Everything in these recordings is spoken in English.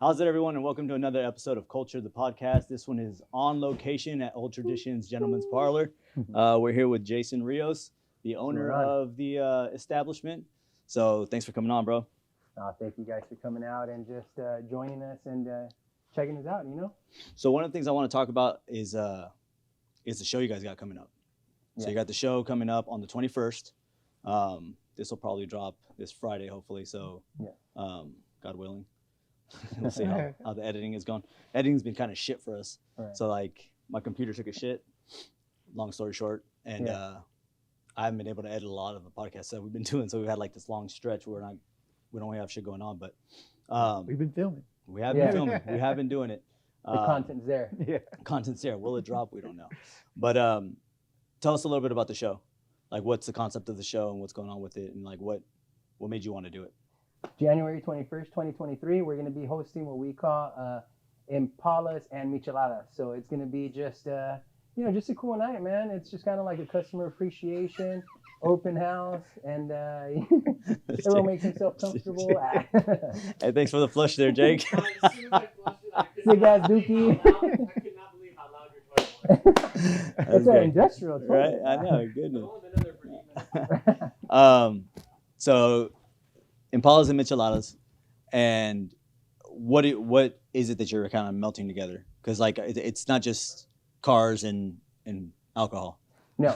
How's it, everyone, and welcome to another episode of Culture, the podcast. This one is on location at Old Traditions Gentlemen's Parlor. We're here with Jason Rios, the owner of the establishment. So thanks for coming on, bro. Thank you guys for coming out and just joining us and checking us out, So one of the things I want to talk about is the show you guys got coming up. So you got the show coming up on the 21st. This will probably drop this Friday, hopefully. So God willing. We'll see how the editing is going. Editing's been kind of shit for us. Right. So like my computer took a shit, long story short. And I haven't been able to edit a lot of the podcasts that we've been doing. So we've had like this long stretch where we don't have shit going on. But we've been filming. We have been filming. We have been doing it. The content's there. Yeah. Content's there. Will it drop? We don't know. But tell us a little bit about the show. Like what's the concept of the show and what's going on with it, and like what made you want to do it? January 21st, 2023, we're going to be hosting what we call Impalas and Micheladas. So it's going to be just a cool night, man. It's just kind of like a customer appreciation, open house, and everyone makes himself comfortable. Hey, thanks for the flush there, Jake. Sick ass dookie. I could not believe how loud your toilet was. It's an industrial toilet. Right? I know, goodness. I've only been in there for 8 minutes. So Impalas and Micheladas, and what is it that you're kind of melting together? Because like it's not just cars and alcohol. No,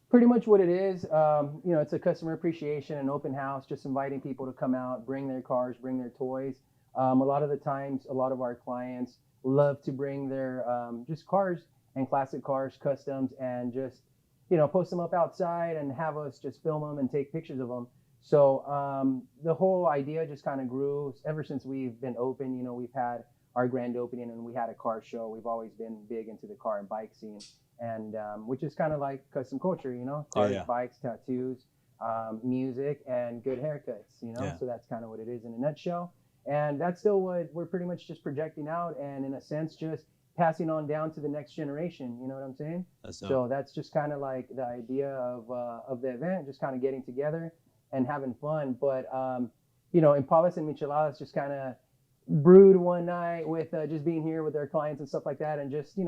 pretty much what it is. It's a customer appreciation, an open house, just inviting people to come out, bring their cars, bring their toys. A lot of the times, a lot of our clients love to bring their just cars and classic cars, customs, and just post them up outside and have us just film them and take pictures of them. So the whole idea just kind of grew ever since we've been open. We've had our grand opening and we had a car show. We've always been big into the car and bike scene, and which is kind of like custom culture, cars, bikes, tattoos, music, and good haircuts, So that's kind of what it is in a nutshell. And that's still what we're pretty much just projecting out, and in a sense, just passing on down to the next generation. You know what I'm saying? So that's just kind of like the idea of the event, just kind of getting together and having fun. But Impalas and Micheladas just kind of brewed one night with just being here with their clients and stuff like that, and just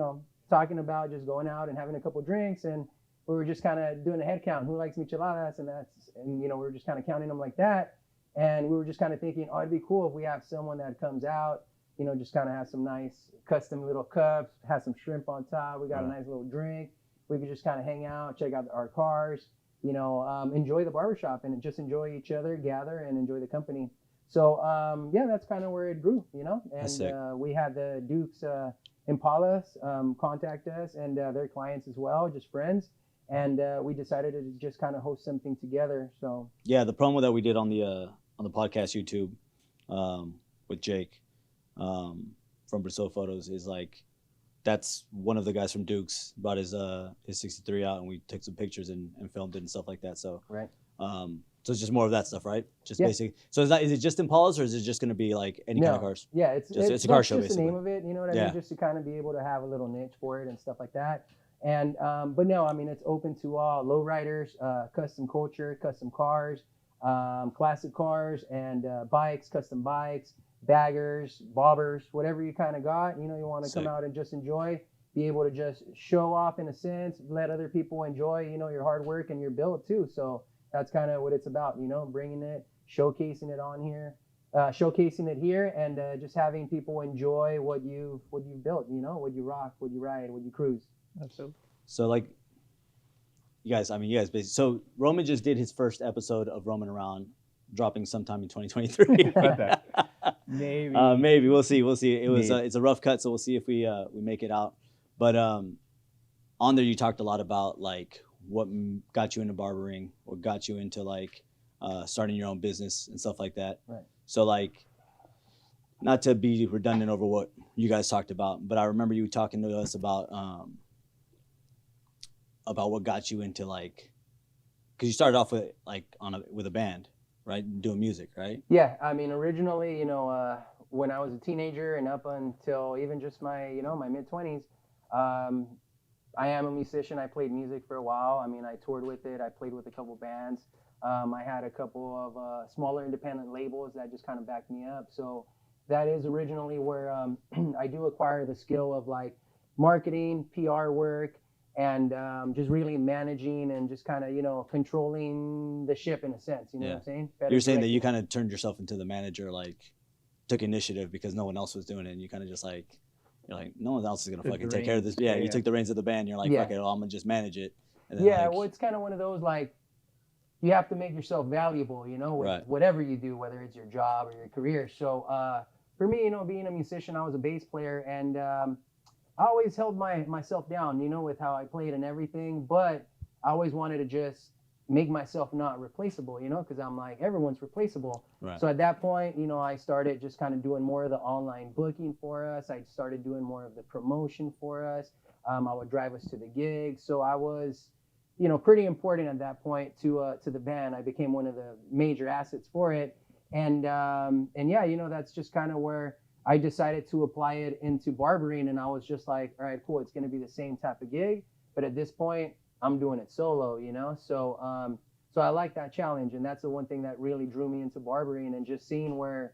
talking about just going out and having a couple drinks, and we were just kind of doing a head count, who likes micheladas, and we were just kind of counting them like that, and we were just kind of thinking, oh, it'd be cool if we have someone that comes out, just kind of has some nice custom little cups, has some shrimp on top, we got a nice little drink, we could just kind of hang out, check out our cars, enjoy the barbershop and just enjoy each other, gather and enjoy the company. So that's kind of where it grew, and we had the Dukes Impalas contact us and their clients as well, just friends, and we decided to just kind of host something together. So the promo that we did on the podcast YouTube with Jake from Brazil Photos is like, that's one of the guys from Dukes brought his 63 out, and we took some pictures and filmed it and stuff like that. So so it's just more of that stuff, right? Just basically. So is it just Impalas, or is it just going to be like any kind of cars? Yeah, it's a car show, just basically. The name of it, you know what I mean? Just to kind of be able to have a little niche for it and stuff like that. And but no, I mean, it's open to all lowriders, custom culture, custom cars, classic cars, and bikes, custom bikes, baggers, bobbers, whatever you kind of got. You want to come out and just enjoy, be able to just show off in a sense, let other people enjoy, your hard work and your build too. So that's kind of what it's about, bringing it, showcasing it on here, showcasing it here, and just having people enjoy what you built, what you rock, what you ride, what you cruise. Absolutely. So like, you guys basically. So Roman just did his first episode of Roaming Around, dropping sometime in 2023. Maybe. Maybe we'll see. It was it's a rough cut, so we'll see if we make it out. But on there, you talked a lot about like what got you into barbering, what got you into like starting your own business and stuff like that. Right. So like, not to be redundant over what you guys talked about, but I remember you talking to us about what got you into like, because you started off with like with a band, right, doing music, right? Yeah, I mean, originally, when I was a teenager and up until even just my my mid-20s, I am a musician. I played music for a while. I mean, I toured with it. I played with a couple bands. I had a couple of smaller independent labels that just kind of backed me up. So that is originally where I do acquire the skill of like marketing, PR work, and just really managing and just kind of, you know, controlling the ship in a sense. You know what I'm saying? Better You're saying that directing. you kind of turned yourself into the manager, like took initiative because no one else was doing it, and you kind of just like, you're like, no one else is gonna Took fucking the take care of this. reins. Yeah, Yeah, you yeah. took the reins of the band. You're like, Yeah. fuck it, well, I'm gonna just manage it. And then, Yeah, like, well, it's kind of one of those like you have to make yourself valuable, you know, with Right. whatever you do, whether it's your job or your career. So for me, you know, being a musician, I was a bass player, and I always held myself down, you know, with how I played and everything. But I always wanted to just make myself not replaceable, you know, because I'm like, everyone's replaceable. Right. So at that point, you know, I started just kind of doing more of the online booking for us. I started doing more of the promotion for us. I would drive us to the gigs. So I was, you know, pretty important at that point to the band. I became one of the major assets for it. And yeah, you know, that's just kind of where I decided to apply it into barbering. And I was just like, all right, cool. It's going to be the same type of gig. But at this point, I'm doing it solo, you know? So, so I like that challenge. And that's the one thing that really drew me into barbering, and just seeing where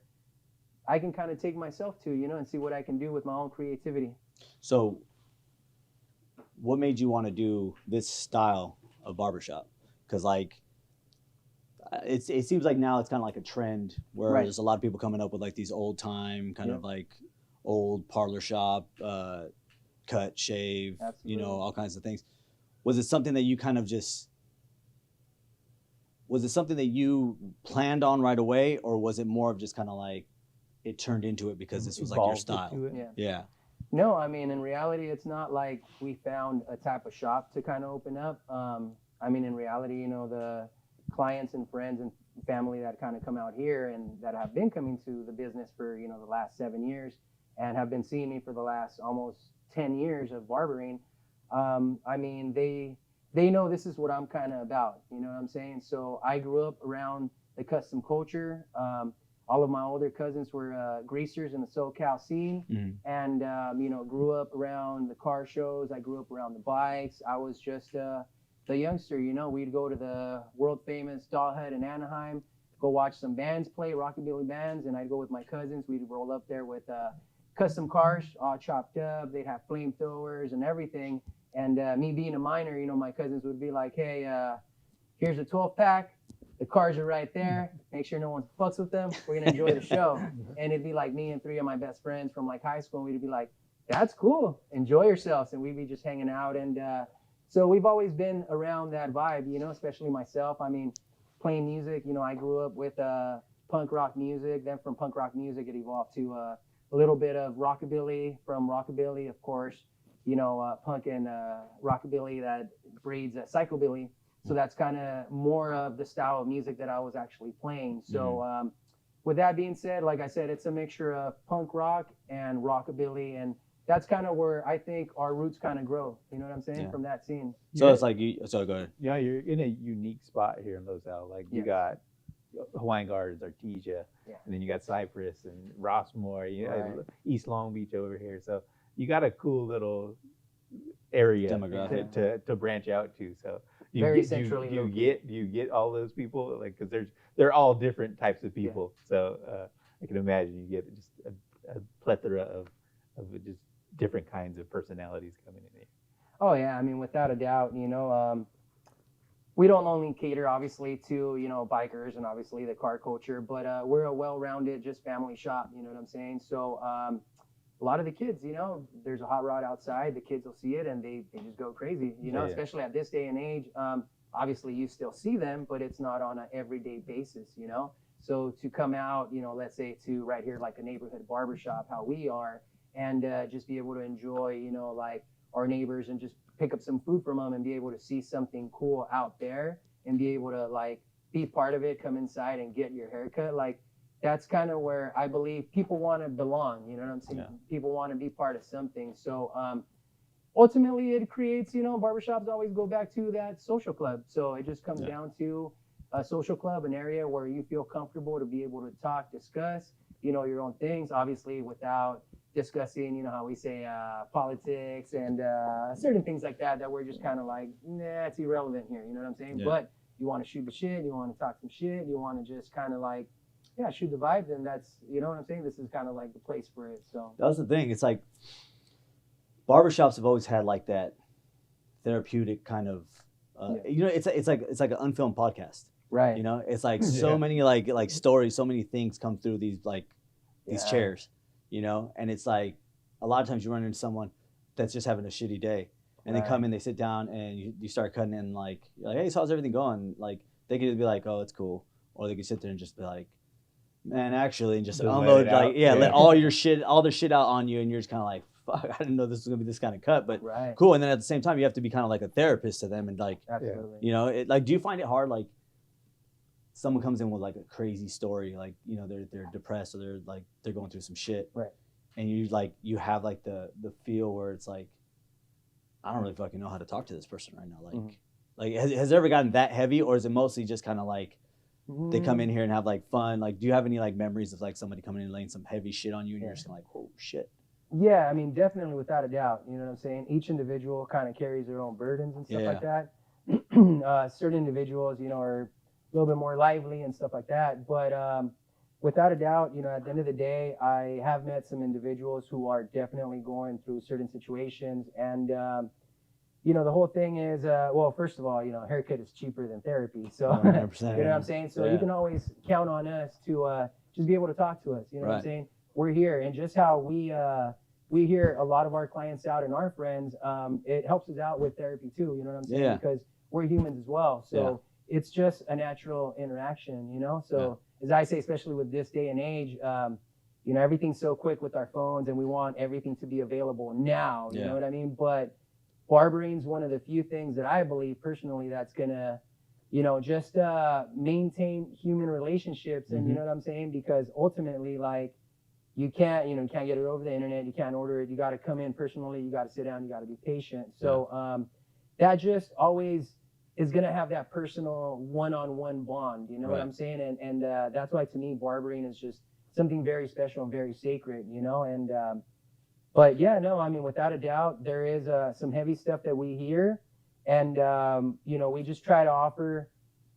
I can kind of take myself to, you know, and see what I can do with my own creativity. So, what made you want to do this style of barbershop? Because like, it seems like now it's kind of like a trend where Right. there's a lot of people coming up with like these old time kind Yep. of like old parlor shop, cut, shave, you Absolutely. know, all kinds of things. Was it something that you kind of just, was it something that you planned on right away, or was it more of just kind of like it turned into it because this was like your Evolved style? into it. Yeah. Yeah. No, I mean, in reality, it's not like we found a type of shop to kind of open up. I mean, in reality, you know, the clients and friends and family that kind of come out here and that have been coming to the business for, you know, the last 7 years and have been seeing me for the last almost 10 years of barbering. I mean, they know this is what I'm kind of about, you know what I'm saying? So I grew up around the custom culture. All of my older cousins were greasers in the SoCal scene, and you know, grew up around the car shows. I grew up around the bikes. I was just the youngster, you know. We'd go to the world famous Doll Hut in Anaheim, go watch some bands play, rockabilly bands, and I'd go with my cousins. We'd roll up there with custom cars all chopped up. They'd have flamethrowers and everything. And me being a minor, you know, my cousins would be like, hey, here's a 12-pack. The cars are right there. Make sure no one fucks with them. We're gonna enjoy the show. And it'd be like me and 3 of my best friends from like high school. And we'd be like, that's cool. Enjoy yourselves. And we'd be just hanging out. And so we've always been around that vibe, you know, especially myself. I mean, playing music, you know, I grew up with punk rock music. Then from punk rock music, it evolved to a little bit of rockabilly. From rockabilly, of course, you know, punk and rockabilly that breeds psychobilly. So that's kind of more of the style of music that I was actually playing. So with that being said, like I said, it's a mixture of punk rock and rockabilly. And that's kind of where I think our roots kind of grow. You know what I'm saying? Yeah. From that scene. So it's like you. So go ahead. Yeah, you're in a unique spot here in Los Al. Like you Yes. got Hawaiian Gardens, Artesia, Yeah. and then you got Cypress and Rossmore, you Right. East Long Beach over here. So you got a cool little area Demographic. to branch out to. So Very do centrally you located. get all those people, like, because they're all different types of people. So I can imagine you get just a plethora of just different kinds of personalities coming in here. Oh yeah, I mean, without a doubt, you know, we don't only cater obviously to, you know, bikers and obviously the car culture, but we're a well-rounded just family shop. You know what I'm saying? So a lot of the kids, you know, there's a hot rod outside, the kids will see it and they just go crazy, you know, Yeah. especially at this day and age. Obviously you still see them, but it's not on an everyday basis, you know? So to come out, you know, let's say to right here, like a neighborhood barbershop, how we are, and just be able to enjoy, you know, like our neighbors and just pick up some food from them and be able to see something cool out there and be able to like be part of it, come inside and get your haircut. Like, that's kind of where I believe people want to belong. You know what I'm saying? Yeah. People want to be part of something. So ultimately, it creates, you know, barbershops always go back to that social club. So it just comes down to a social club, an area where you feel comfortable to be able to talk, discuss, you know, your own things, obviously without discussing, you know, how we say politics and certain things like that, that we're just kind of like, nah, it's irrelevant here. You know what I'm saying? Yeah. But you want to shoot the shit, you want to talk some shit, you want to just kind of like shoot the vibe, then that's, you know what I'm saying? This is kind of like the place for it. So That's the thing. It's like barbershops have always had like that therapeutic kind of, you know, it's like an unfilmed podcast. right. You know, it's like so many like stories, so many things come through these these chairs, you know, and it's like a lot of times you run into someone that's just having a shitty day, and they come in, they sit down, and you start cutting in, like, you're like, hey, so how's everything going? Like, they could either be like, oh, it's cool, or they could sit there and just be like, man, actually, and just unload, like, let all your shit, all the shit out on you, and you're just kind of like, fuck, I didn't know this was gonna be this kind of cut, but cool. And then at the same time, you have to be kind of like a therapist to them, and like, you know, like, do you find it hard, like, someone comes in with like a crazy story, like, you know, they're depressed, or they're going through some shit, and you have like the feel where it's like, I don't really fucking know how to talk to this person right now, like has it ever gotten that heavy, or is it mostly just kind of like they come in here and have like fun? Like, do you have any like memories of like somebody coming in and laying some heavy shit on you, and you're just like, oh shit? Yeah, I mean, definitely, without a doubt. You know what I'm saying? Each individual kind of carries their own burdens and stuff like that. Certain individuals, you know, are a little bit more lively and stuff like that. But without a doubt, you know, at the end of the day, I have met some individuals who are definitely going through certain situations. And, you know, the whole thing is, well, first of all, you know, haircut is cheaper than therapy. So, 100%, you know what I'm saying? So you can always count on us to just be able to talk to us. You know what I'm saying? We're here. And just how we hear a lot of our clients out and our friends, it helps us out with therapy too. You know what I'm saying? Because we're humans as well. So it's just a natural interaction, you know? So as I say, especially with this day and age, you know, everything's so quick with our phones, and we want everything to be available now, you know what I mean? But barbering's one of the few things that I believe personally that's gonna, you know, just maintain human relationships, and you know what I'm saying? Because ultimately, like, you can't get it over the internet, you can't order it, you gotta come in personally, you gotta sit down, you gotta be patient. So that just always is gonna have that personal one-on-one bond, you know what I'm saying? And that's why, to me, barbering is just something very special and very sacred, you know? And but yeah, no, I mean, without a doubt, there is some heavy stuff that we hear, and you know, we just try to offer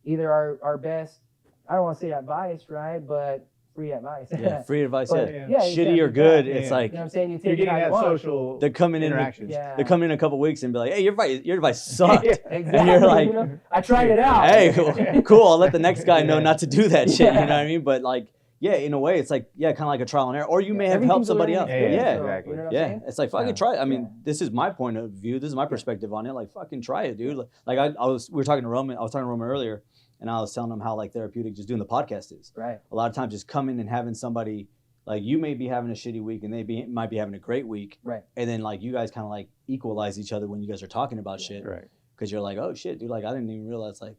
either our best, I don't want to say advice, right, but free advice. Free advice. But, shitty or good, it's like, you know what I'm saying? You You're take getting that social. they're coming in. interactions. They're coming in a couple weeks and be like, hey, your advice sucked. Exactly. And you're like, you know, I tried it out. Hey, cool. I'll let the next guy know not to do that shit. You know what I mean? But like, yeah, in a way, it's like, kind of like a trial and error. Or you may have helped somebody else. Exactly. You know what I'm saying? It's like, fucking try it. I mean, this is my point of view. This is my perspective on it. Like, fucking try it, dude. Like we were talking to Roman. I was talking to Roman earlier, and I was telling him how like therapeutic just doing the podcast is. Right. A lot of times, just coming and having somebody, like, you may be having a shitty week, and they might be having a great week. Right. And then like you guys kind of like equalize each other when you guys are talking about shit. Right. Because you're like, oh shit, dude. Like, I didn't even realize like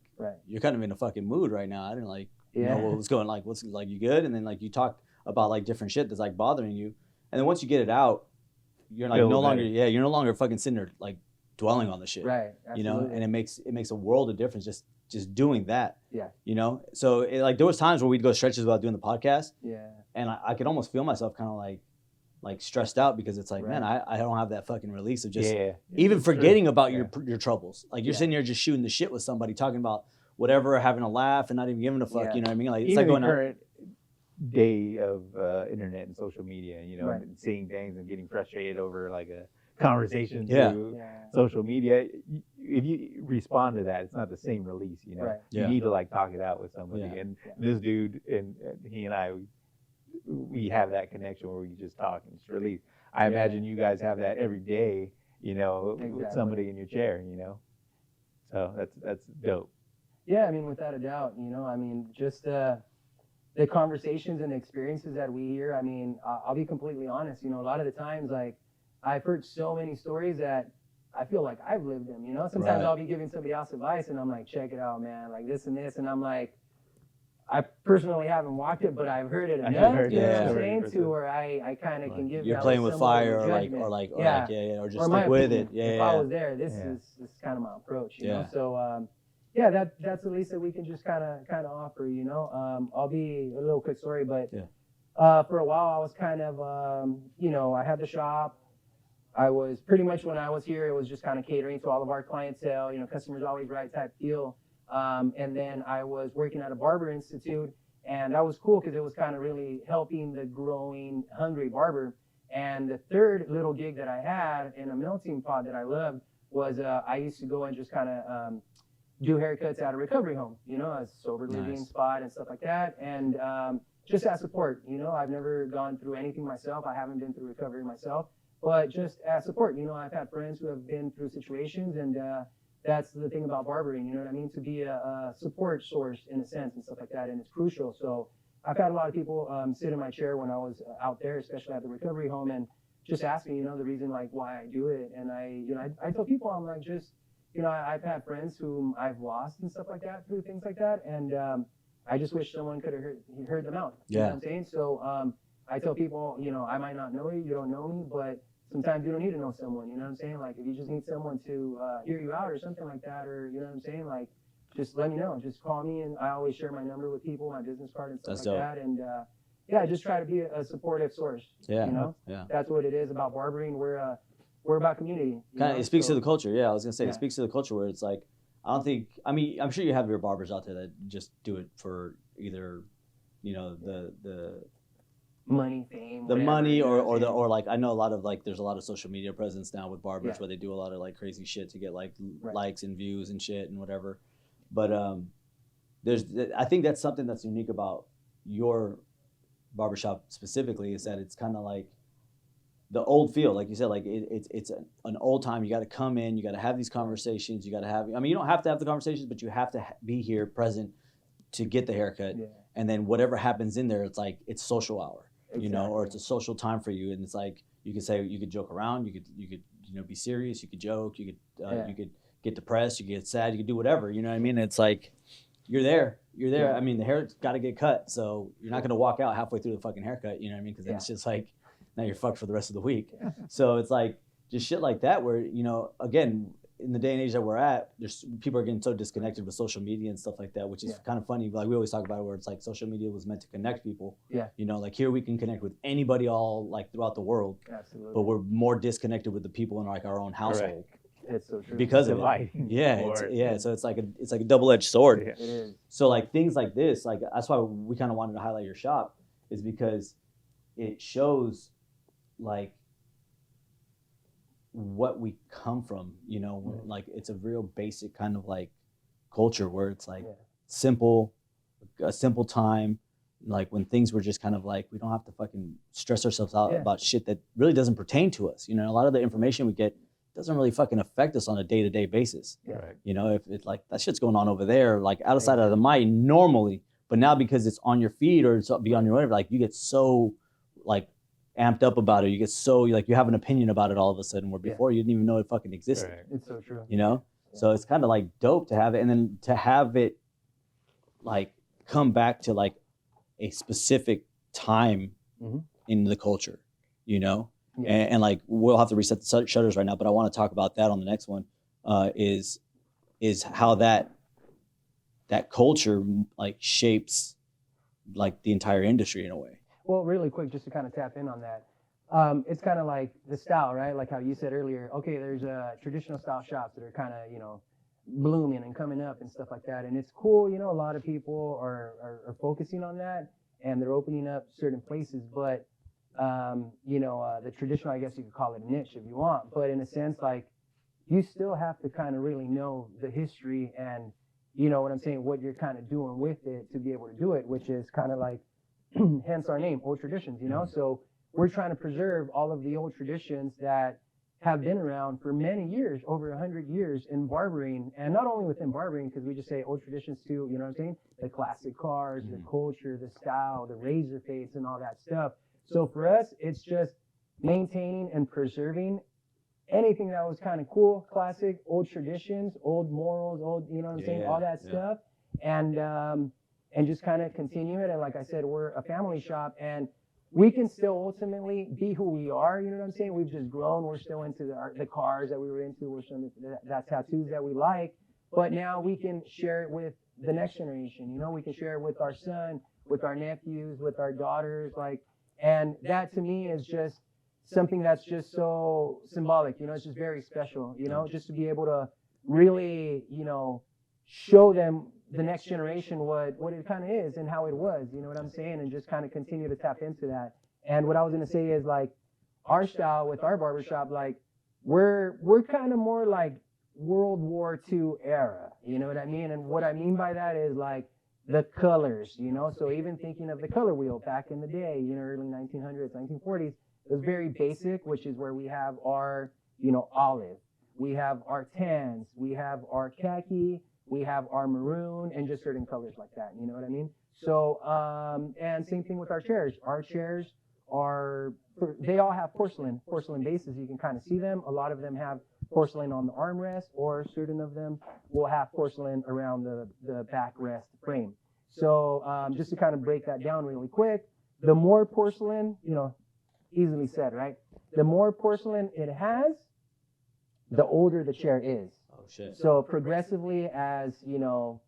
you're kind of in a fucking mood right now. I didn't like know what was going, like, what's like, you good? And then like you talk about like different shit that's like bothering you, and then once you get it out, you're like you're no longer fucking sitting there like dwelling on the shit, right? Absolutely. You know, and it makes a world of difference just doing that. Yeah. You know, so like there was times where we'd go stretches without doing the podcast. Yeah. And I could almost feel myself kind of like stressed out, because it's like, man, I don't have that fucking release of just even forgetting about your troubles. Like, you're sitting there just shooting the shit with somebody, talking about whatever, having a laugh, and not even giving a fuck. You know what I mean? Like, it's even like going the current day of internet and social media, you know, and seeing things and getting frustrated over like a conversation through social media. If you respond to that, it's not the same release, you know. You need to like talk it out with somebody. And this dude and he and I, we have that connection where we just talk and just release. I imagine you guys have that every day, you know, with somebody in your chair, you know. So that's dope. Yeah, I mean, without a doubt, you know, I mean, just the conversations and experiences that we hear. I mean, I'll be completely honest, you know, a lot of the times, like, I've heard so many stories that I feel like I've lived them, you know. Sometimes I'll be giving somebody else advice, and I'm like, check it out, man, like this and this, and I'm like, I personally haven't walked it, but I've heard it enough, you know what I'm saying, to where I kind of can give you're that playing with fire, or just stick with it. If I was there, this is kind of my approach, you know. So that's the least that we can just kind of offer, you know. I'll be a little quick story, but for a while I was kind of you know, I had the shop. I was pretty much, when I was here, it was just kind of catering to all of our clientele, you know, customers always right type deal. And then I was working at a barber institute, And that was cool because it was kind of really helping the growing, hungry barber. And the third little gig that I had in a melting pot that I loved was I used to go and just kind of do haircuts at a recovery home, a sober living spot and stuff like that. And just as support, I've never gone through anything myself. I haven't been through recovery myself, but just as support, I've had friends who have been through situations, and that's the thing about barbering, you know what I mean? To be a support source in a sense and stuff like that, and it's crucial. So I've had a lot of people sit in my chair when I was out there, especially at the recovery home, and just ask me, the reason like why I do it. And I tell people, I'm like, just, I've had friends whom I've lost and stuff like that through things like that, and I just wish someone could have heard them out. You know what I'm saying? So I tell people, I might not know you don't know me, but sometimes you don't need to know someone, you know what I'm saying? Like, if you just need someone to hear you out or something like that, or, you know what I'm saying? Like, just let me know. Just call me, and I always share my number with people, my business card and stuff that. And, just try to be a supportive source. Yeah. That's what it is about barbering. We're about community. It speaks to the culture. Yeah, I was going to say, it speaks to the culture where it's like, I'm sure you have your barbers out there that just do it for either, the money, fame, the money, or like, I know a lot of like, there's a lot of social media presence now with barbers where they do a lot of like crazy shit to get like likes and views and shit and whatever. But I think that's something that's unique about your barbershop specifically, is that it's kind of like the old feel, like you said, like it's an old time. You got to come in, you got to have these conversations, you got to have, you don't have to have the conversations, but you have to be here present to get the haircut. And then whatever happens in there, it's like, it's social hour. Or it's a social time for you, and it's like you could joke around, you could be serious, you could joke, you could get depressed, you could get sad, you could do whatever, you know what I mean? It's like you're there. I mean, the hair's got to get cut, so you're not gonna walk out halfway through the fucking haircut, you know what I mean? Because then it's just like, now you're fucked for the rest of the week. So it's like just shit like that where, again, in the day and age that we're at, there's people are getting so disconnected with social media and stuff like that, which is kind of funny. Like we always talk about it, where it's like social media was meant to connect people. Like here we can connect with anybody all like throughout the world. Absolutely. But we're more disconnected with the people in like our own household. It's so true. Because of it. So it's like a double-edged sword. It is. So like things like this, like that's why we kind of wanted to highlight your shop, is because it shows like what we come from, like it's a real basic kind of like culture where it's like a simple time, like when things were just kind of like, we don't have to fucking stress ourselves out about shit that really doesn't pertain to us. A lot of the information we get doesn't really fucking affect us on a day-to-day basis. If it's like that shit's going on over there, like outside of the mind normally, but now because it's on your feed or it's be on your whatever, like you get so like amped up about it, you get so like you have an opinion about it all of a sudden, where before you didn't even know it fucking existed. It's so true. So it's kind of like dope to have it, and then to have it like come back to like a specific time in the culture, and like we'll have to reset the shutters right now, but I want to talk about that on the next one, is how that culture like shapes like the entire industry in a way. Well, really quick, just to kind of tap in on that. It's kind of like the style, right? Like how you said earlier, okay, there's traditional style shops that are kind of, blooming and coming up and stuff like that. And it's cool, a lot of people are focusing on that, and they're opening up certain places. But, the traditional, I guess you could call it niche if you want. But in a sense, like, you still have to kind of really know the history and, what I'm saying, what you're kind of doing with it to be able to do it, which is kind of like, hence our name, Old Traditions, So we're trying to preserve all of the old traditions that have been around for many years, over 100 years in barbering, and not only within barbering, because we just say old traditions too, you know what I'm saying? The classic cars, the culture, the style, the razor face, and all that stuff. So for us, it's just maintaining and preserving anything that was kind of cool, classic, old traditions, old morals, old, you know what I'm saying? All that stuff. And just kind of continue it. And like I said, we're a family shop, and we can still ultimately be who we are. You know what I'm saying? We've just grown. We're still into the cars that we were into. We're still into that tattoos that we like. But now we can share it with the next generation. We can share it with our son, with our nephews, with our daughters. And that to me is just something that's just so symbolic. It's just very special. Just to be able to really, show them the next generation what it kind of is and how it was, you know what I'm saying, and just kind of continue to tap into that. And what I was gonna say is like our style with our barbershop, like we're kind of more like World War II era, you know what I mean? And what I mean by that is like the colors, you know. So even thinking of the color wheel back in the day, you know, early 1900s, 1940s, it was very basic, which is where we have our, you know, olive, we have our tans, we have our khaki, we have our maroon, and just certain colors like that, you know what I mean? So, and same thing with our chairs. Our chairs are, they all have porcelain bases. You can kind of see them. A lot of them have porcelain on the armrest, or certain of them will have porcelain around the backrest frame. So just to kind of break that down really quick, the more porcelain, you know, easily said, right? The more porcelain it has, the older the chair is. Oh shit. So progressively, as you know,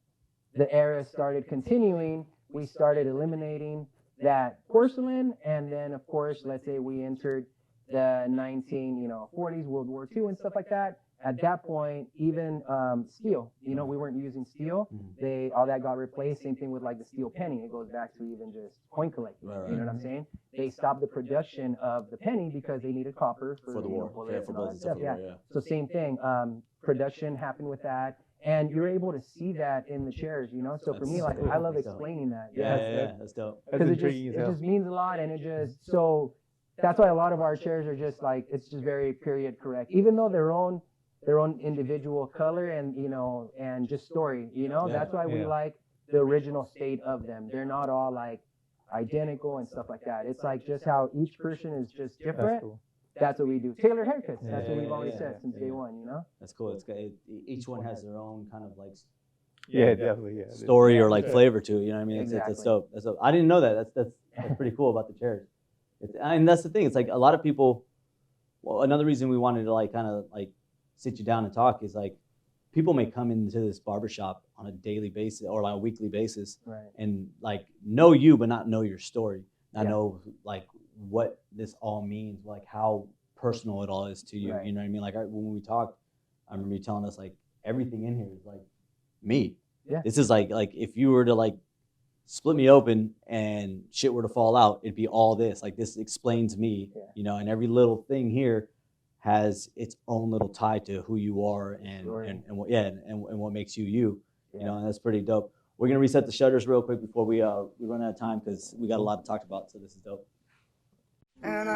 the era started continuing, we started eliminating that porcelain, and then of course, let's say we entered the 1940s, World War II, and stuff like that. At that point, even steel, you know, we weren't using steel. All that got replaced. Same thing with like the steel penny. It goes back to even just coin collecting. Right. You know what I'm saying? They stopped the production of the penny because they needed copper for the war. bullets For and all that bullets stuff. and stuff, yeah. So same thing. Production happened with that. And you're able to see that in the chairs, you know? So for me, like, I love explaining that. Yeah, that's dope. Because it just means a lot, and it just, so that's why a lot of our chairs are just like, it's just very period correct. Even though their own individual color and, you know, and just story, you know? That's why we like the original state of them. They're not all like identical and stuff like that. It's like just how each person is just different. That's what we do. Tailored haircuts. That's what we've always said since day one, you know? That's cool. Each one has their own kind of like definitely story or like flavor to it. You know what I mean? Exactly. It's dope. That's dope. I didn't know that. That's pretty cool about the chairs. And that's the thing. It's like a lot of people. Well, another reason we wanted to like kind of like sit you down and talk is like people may come into this barbershop on a daily basis or like a weekly basis, right, and like know you but not know your story. Not know like what this all means, like how personal it all is to you. Right. You know what I mean? Like when we talked, I remember you telling us like everything in here is like me. Yeah. This is like if you were to like split me open and shit were to fall out, it'd be all this. Like this explains me, you know, and every little thing here has its own little tie to who you are and what and what makes you you. You know, and that's pretty dope. We're gonna reset the shutters real quick before we run out of time because we got a lot to talk about. So this is dope. And